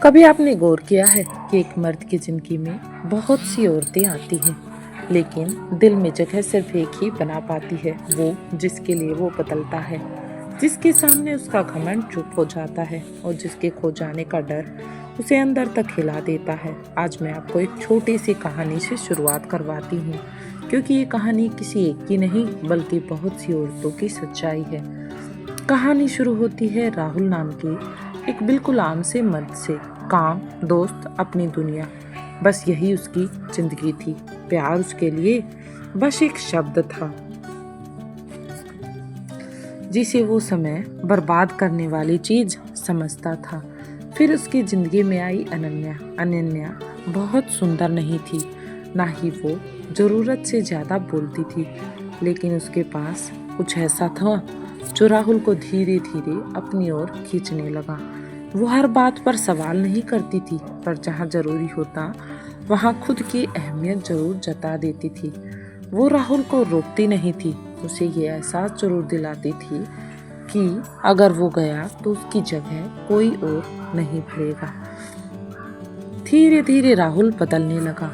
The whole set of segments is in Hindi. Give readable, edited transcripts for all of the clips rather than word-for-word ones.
कभी आपने गौर किया है कि एक मर्द की जिंदगी में बहुत सी औरतें आती हैं, लेकिन दिल में जगह सिर्फ एक ही बना पाती है, वो जिसके लिए वो बदलता है, जिसके सामने उसका घमंड चुप हो जाता है और जिसके खो जाने का डर उसे अंदर तक हिला देता है। आज मैं आपको एक छोटी सी कहानी से शुरुआत करवाती हूँ, क्योंकि ये कहानी किसी एक की नहीं बल्कि बहुत सी औरतों की सच्चाई है। कहानी शुरू होती है राहुल नाम के एक बिल्कुल आम से मर्द से। काम, दोस्त, अपनी दुनिया, बस यही उसकी जिंदगी थी। प्यार उसके लिए बस एक शब्द था जिसे वो समय बर्बाद करने वाली चीज समझता था। फिर उसकी जिंदगी में आई अनन्या। अनन्या बहुत सुंदर नहीं थी, ना ही वो जरूरत से ज्यादा बोलती थी, लेकिन उसके पास कुछ ऐसा था जो राहुल को धीरे धीरे अपनी ओर खींचने लगा। वो हर बात पर सवाल नहीं करती थी, पर जहाँ जरूरी होता वहाँ खुद की अहमियत जरूर जता देती थी। वो राहुल को रोकती नहीं थी, उसे ये एहसास जरूर दिलाती थी कि अगर वो गया तो उसकी जगह कोई और नहीं भरेगा। धीरे धीरे राहुल बदलने लगा।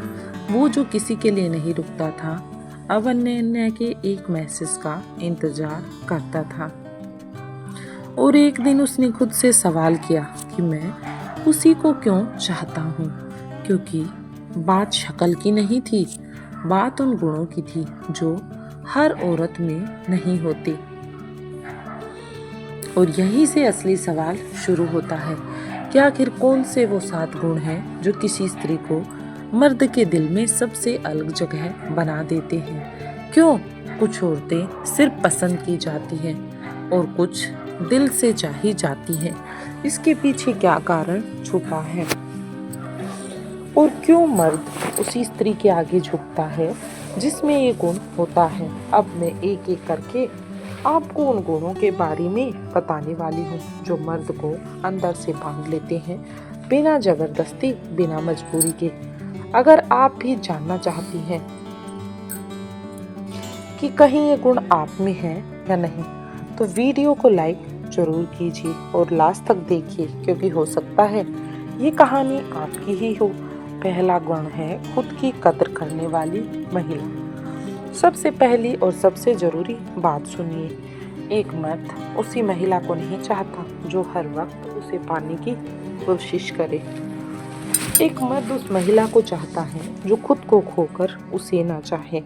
वो जो किसी के लिए नहीं रुकता था, अब अनन्या के एक मैसेज का इंतजार करता था। और एक दिन उसने खुद से सवाल किया कि मैं उसी को क्यों चाहता हूँ, क्योंकि बात शक्ल की नहीं थी, बात उन गुणों की थी जो हर औरत में नहीं होती। और यहीं से असली सवाल शुरू होता है कि आखिर कौन से वो 7 गुण हैं जो किसी स्त्री को मर्द के दिल में सबसे अलग जगह बना देते हैं। क्यों कुछ औरतें सिर्फ पसंद की जाती हैं और कुछ दिल से चाही जाती हैं, इसके पीछे क्या कारण छुपा है, और क्यों मर्द उसी स्त्री के आगे झुकता है जिसमें ये गुण होता है। अब मैं एक एक करके आपको उन गुणों के बारे में बताने वाली हूँ जो मर्द को अंदर से बांध लेते हैं, बिना जबरदस्ती, बिना मजबूरी के। अगर आप भी जानना चाहती हैं कि कहीं ये गुण आप में है या नहीं, तो वीडियो को लाइक जरूर कीजिए और लास्ट तक देखिए, क्योंकि हो सकता है ये कहानी आपकी ही हो। पहला गुण है खुद की कदर करने वाली महिला। सबसे पहली और सबसे जरूरी बात सुनिए, एक मर्द उसी महिला को नहीं चाहता जो हर वक्त उसे पाने की कोशिश करे। एक मर्द उस महिला को चाहता है जो खुद को खोकर उसे ना चाहे।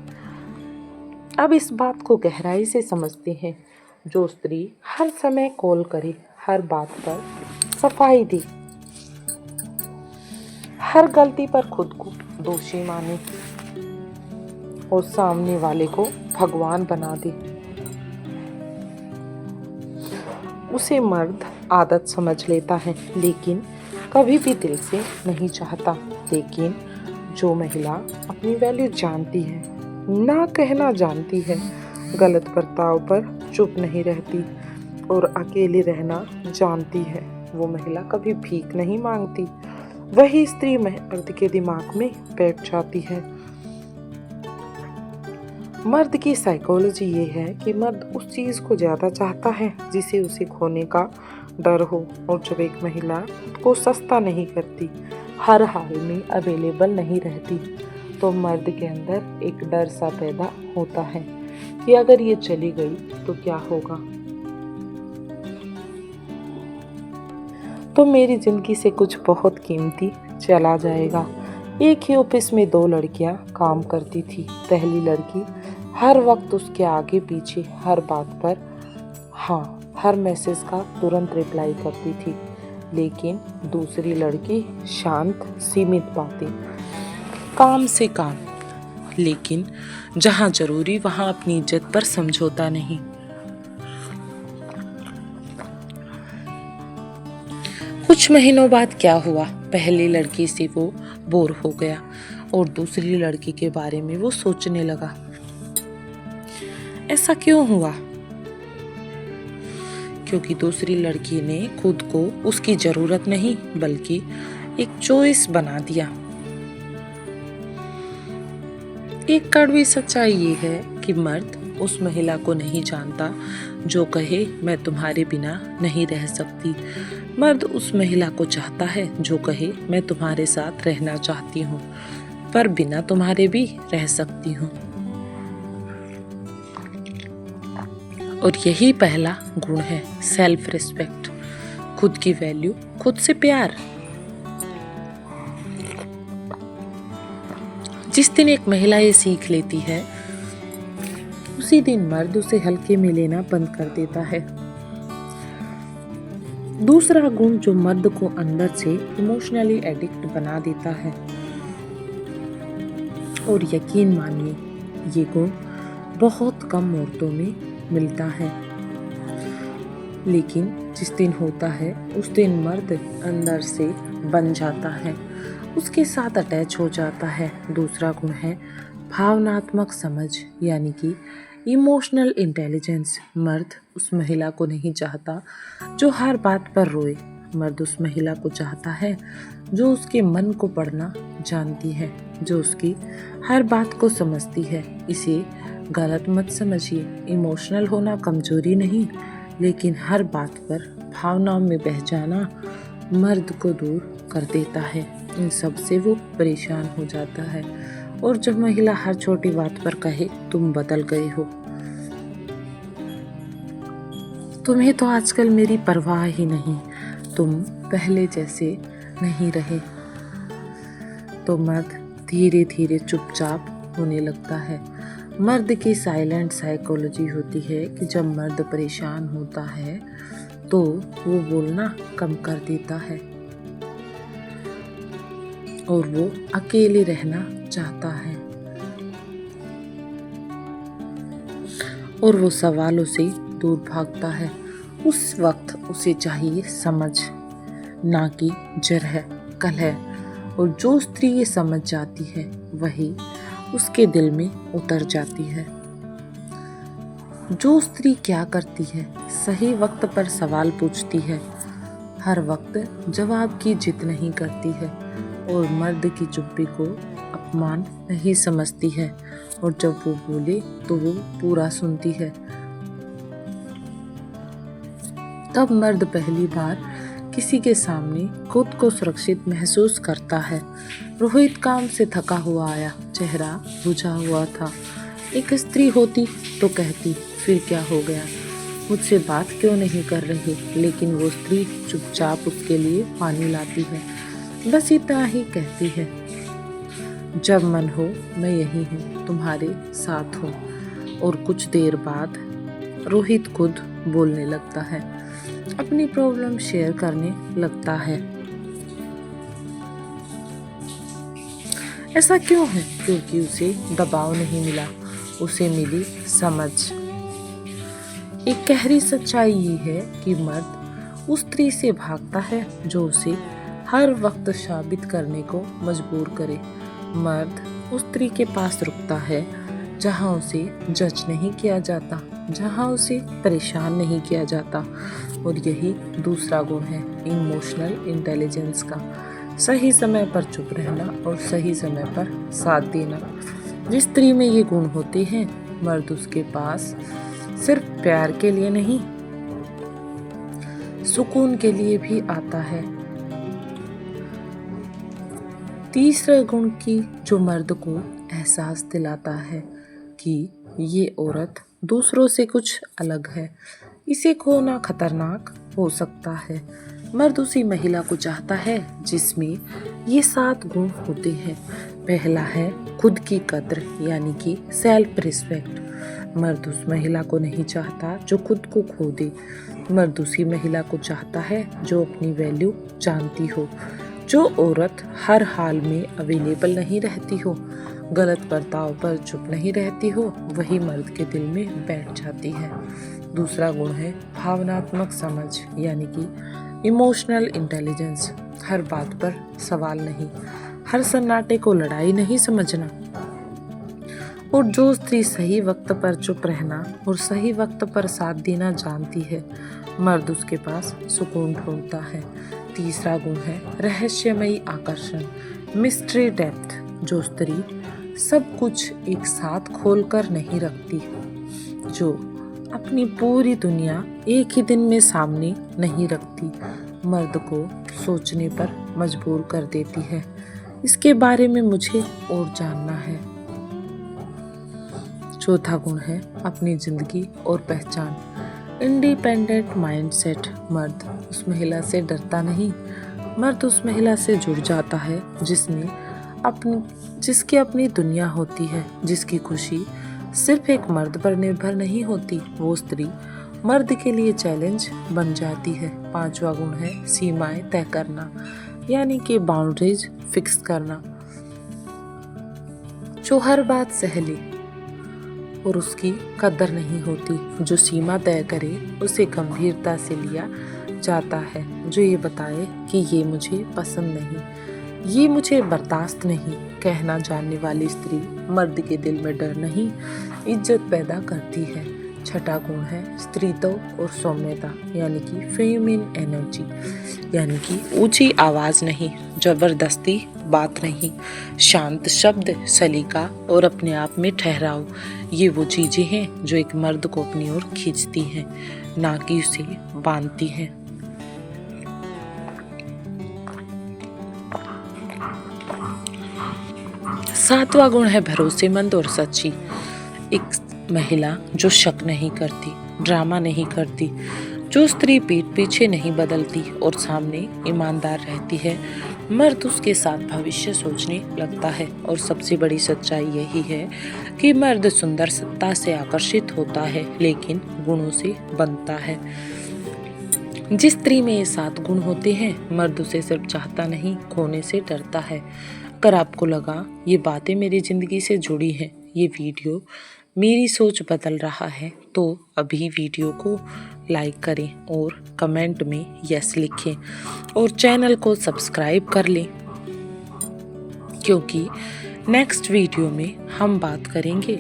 अब इस बात को गहराई से समझते हैं। जो स्त्री हर समय कॉल करे, हर बात पर सफाई दे, हर गलती पर खुद को दोषी माने और सामने वाले को भगवान बना दे, उसे मर्द आदत समझ लेता है, लेकिन कभी भी दिल से नहीं चाहता। लेकिन जो महिला अपनी वैल्यू जानती है, ना कहना जानती है, गलत बर्ताव पर चुप नहीं रहती और अकेले रहना जानती है, वो महिला कभी भीख नहीं मांगती। वही स्त्री मर्द के दिमाग में बैठ जाती है। मर्द की साइकोलॉजी ये है कि मर्द उस चीज को ज्यादा चाहता है जिसे उसे खोने का डर हो। और जब एक महिला को सस्ता नहीं करती, हर हाल में अवेलेबल नहीं रहती, तो मर्द के अंदर एक डर सा पैदा होता है कि अगर ये चली गई तो क्या होगा, तो मेरी जिंदगी से कुछ बहुत कीमती चला जाएगा। एक ही ऑफिस में 2 लड़कियां काम करती थी। पहली लड़की हर वक्त उसके आगे पीछे, हर बात पर हाँ, हर मैसेज का तुरंत रिप्लाई करती थी। लेकिन दूसरी लड़की शांत, सीमित बातें, काम से काम, लेकिन जहाँ जरूरी वहाँ अपनी इज्जत पर समझौता नहीं। कुछ महीनों बाद क्या हुआ, पहली लड़की से वो बोर हो गया और दूसरी लड़की के बारे में वो सोचने लगा। ऐसा क्यों हुआ? क्योंकि दूसरी लड़की ने खुद को उसकी जरूरत नहीं बल्कि एक चॉइस बना दिया। एक कड़वी सच्चाई ये है कि मर्द उस महिला को नहीं जानता जो कहे मैं तुम्हारे बिना नहीं रह सकती, मर्द उस महिला को चाहता है जो कहे मैं तुम्हारे साथ रहना चाहती हूँ, पर बिना तुम्हारे भी रह सकती हूँ। और यही पहला गुण है, सेल्फ रिस्पेक्ट, खुद की वैल्यू, खुद से प्यार। जिस दिन एक महिला ये सीख लेती है, उसी दिन मर्द उसे हल्के में लेना बंद कर देता है। दूसरा गुण जो मर्द को अंदर से इमोशनली एडिक्ट बना देता है, और यकीन मानिए ये गुण बहुत कम औरतों में मिलता है, लेकिन जिस दिन होता है उस दिन मर्द अंदर से बन जाता है, उसके साथ अटैच हो जाता है। दूसरा गुण है भावनात्मक समझ, यानी कि इमोशनल इंटेलिजेंस। मर्द उस महिला को नहीं चाहता जो हर बात पर रोए, मर्द उस महिला को चाहता है जो उसके मन को पढ़ना जानती है, जो उसकी हर बात को समझती है। इसे गलत मत समझिए, इमोशनल होना कमजोरी नहीं, लेकिन हर बात पर भावनाओं में बह जाना मर्द को दूर कर देता है। इन सब से वो परेशान हो जाता है, और जब महिला हर छोटी बात पर कहे तुम बदल गए हो, तुम्हें तो आजकल मेरी परवाह ही नहीं, तुम पहले जैसे नहीं रहे, तो मर्द धीरे धीरे चुपचाप होने लगता है। मर्द की साइलेंट साइकोलॉजी होती है कि जब मर्द परेशान होता है तो वो बोलना कम कर देता है और वो अकेले रहना चाहता है, और वो सवालों से दूर भागता है। उस वक्त उसे चाहिए समझ, ना कि जरह, कलह। और जो स्त्री ये समझ जाती है वही उसके दिल में उतर जाती है। जो स्त्री क्या करती है, सही वक्त पर सवाल पूछती है, हर वक्त जवाब की जिद नहीं करती है, और मर्द की चुप्पी को अपमान नहीं समझती है, और जब वो बोले तो वो पूरा सुनती है। तब मर्द पहली बार किसी के सामने खुद को सुरक्षित महसूस करता है। रोहित काम से थका हुआ आया, चेहरा बुझा हुआ था। एक स्त्री होती तो कहती फिर क्या हो गया, मुझसे बात क्यों नहीं कर रही, लेकिन वो स्त्री चुपचाप उसके लिए पानी लाती है, बस इतना ही कहती है, जब मन हो मैं यही हूँ, तुम्हारे साथ हूँ। और कुछ देर बाद रोहित खुद बोलने लगता है, अपनी प्रॉब्लम शेयर करने लगता है। ऐसा क्यों है? क्योंकि उसे दबाव नहीं मिला, उसे मिली समझ। एक गहरी सच्चाई ये है कि मर्द उस स्त्री से भागता है जो उसे हर वक्त साबित करने को मजबूर करे। मर्द उस स्त्री के पास रुकता है जहां उसे जज नहीं किया जाता, जहां उसे परेशान नहीं किया जाता। और यही दूसरा गुण है इमोशनल इंटेलिजेंस का, सही समय पर चुप रहना और सही समय पर साथ देना। जिस स्त्री में ये गुण होते हैं, मर्द उसके पास सिर्फ प्यार के लिए नहीं, सुकून के लिए भी आता है। तीसरे गुण की जो मर्द को एहसास दिलाता है कि ये औरत दूसरों से कुछ अलग है, इसे खोना खतरनाक हो सकता है। मर्द उसी महिला को चाहता है जिसमें ये 7 गुण होते हैं। पहला है खुद की कद्र, यानी कि सेल्फ रिस्पेक्ट। मर्द उस महिला को नहीं चाहता जो खुद को खो दे, मर्द उसी महिला को चाहता है जो अपनी वैल्यू जानती हो। जो औरत हर हाल में अवेलेबल नहीं रहती हो, गलत बर्ताव पर चुप नहीं रहती हो, वही मर्द के दिल में बैठ जाती है। दूसरा गुण है भावनात्मक समझ, यानी कि इमोशनल इंटेलिजेंस। हर बात पर सवाल नहीं, हर सन्नाटे को लड़ाई नहीं समझना। और जो स्त्री सही वक्त पर चुप रहना और सही वक्त पर साथ देना जानती है, मर्द उसके पास सुकून ढूंढता है। तीसरा गुण है रहस्यमयी आकर्षण, मिस्ट्री डेप्थ। जो स्त्री सब कुछ एक साथ खोलकर नहीं रखती, जो अपनी पूरी दुनिया एक ही दिन में सामने नहीं रखती, मर्द को सोचने पर मजबूर कर देती है। इसके बारे में मुझे और जानना है। चौथा गुण है अपनी जिंदगी और पहचान। Independent mindset. मर्द उस महिला से डरता नहीं, मर्द उस महिला से जुड़ जाता है जिसकी अपनी दुनिया होती है, जिसकी खुशी सिर्फ एक मर्द पर निर्भर नहीं होती। वो स्त्री मर्द के लिए चैलेंज बन जाती है। पांचवा गुण है सीमाएं तय करना, यानी कि बाउंड्रीज फिक्स करना। जो हर बात सह ले और उसकी कदर नहीं होती। जो सीमा तय करे उसे गंभीरता से लिया जाता है। जो ये बताए कि ये मुझे पसंद नहीं, ये मुझे बर्दाश्त नहीं कहना जानने वाली स्त्री मर्द के दिल में डर नहीं, इज्जत पैदा करती है। छठा गुण है स्त्रीत्व और सौम्यता, यानी कि फेमिन एनर्जी, यानी कि ऊंची आवाज नहीं, जबरदस्ती बात नहीं, शांत शब्द, सलीका और अपने आप में ठहराव। ये वो चीजें हैं जो एक मर्द को अपनी ओर खींचती हैं, ना कि उसे बांधती हैं। सातवां गुण है भरोसेमंद और सच्ची। एक महिला जो शक नहीं करती, ड्रामा नहीं करती, जो स्त्री पीठ पीछे नहीं बदलती और सामने ईमानदार रहती है, मर्द उसके साथ भविष्य सोचने लगता है। और सबसे बड़ी सच्चाई यही है कि मर्द सुंदर सत्ता से आकर्षित होता है, लेकिन गुणों से बनता है। जिस स्त्री में ये 7 गुण होते हैं, मर्द उसे सिर्फ चाहता नहीं, खोने से डरता है। अगर आपको लगा ये बातें मेरी जिंदगी से जुड़ी हैं, ये वीडियो मेरी सोच बदल रहा है, तो अभी वीडियो को लाइक करें और कमेंट में यस लिखें और चैनल को सब्सक्राइब कर लें, क्योंकि नेक्स्ट वीडियो में हम बात करेंगे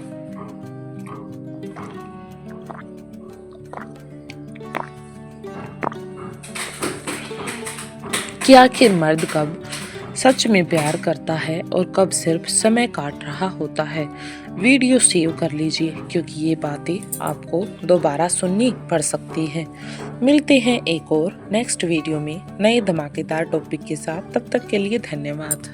कि आखिर मर्द कब सच में प्यार करता है और कब सिर्फ समय काट रहा होता है। वीडियो सेव कर लीजिए, क्योंकि ये बातें आपको दोबारा सुननी पड़ सकती हैं। मिलते हैं एक और नेक्स्ट वीडियो में नए धमाकेदार टॉपिक के साथ। तब तक के लिए धन्यवाद।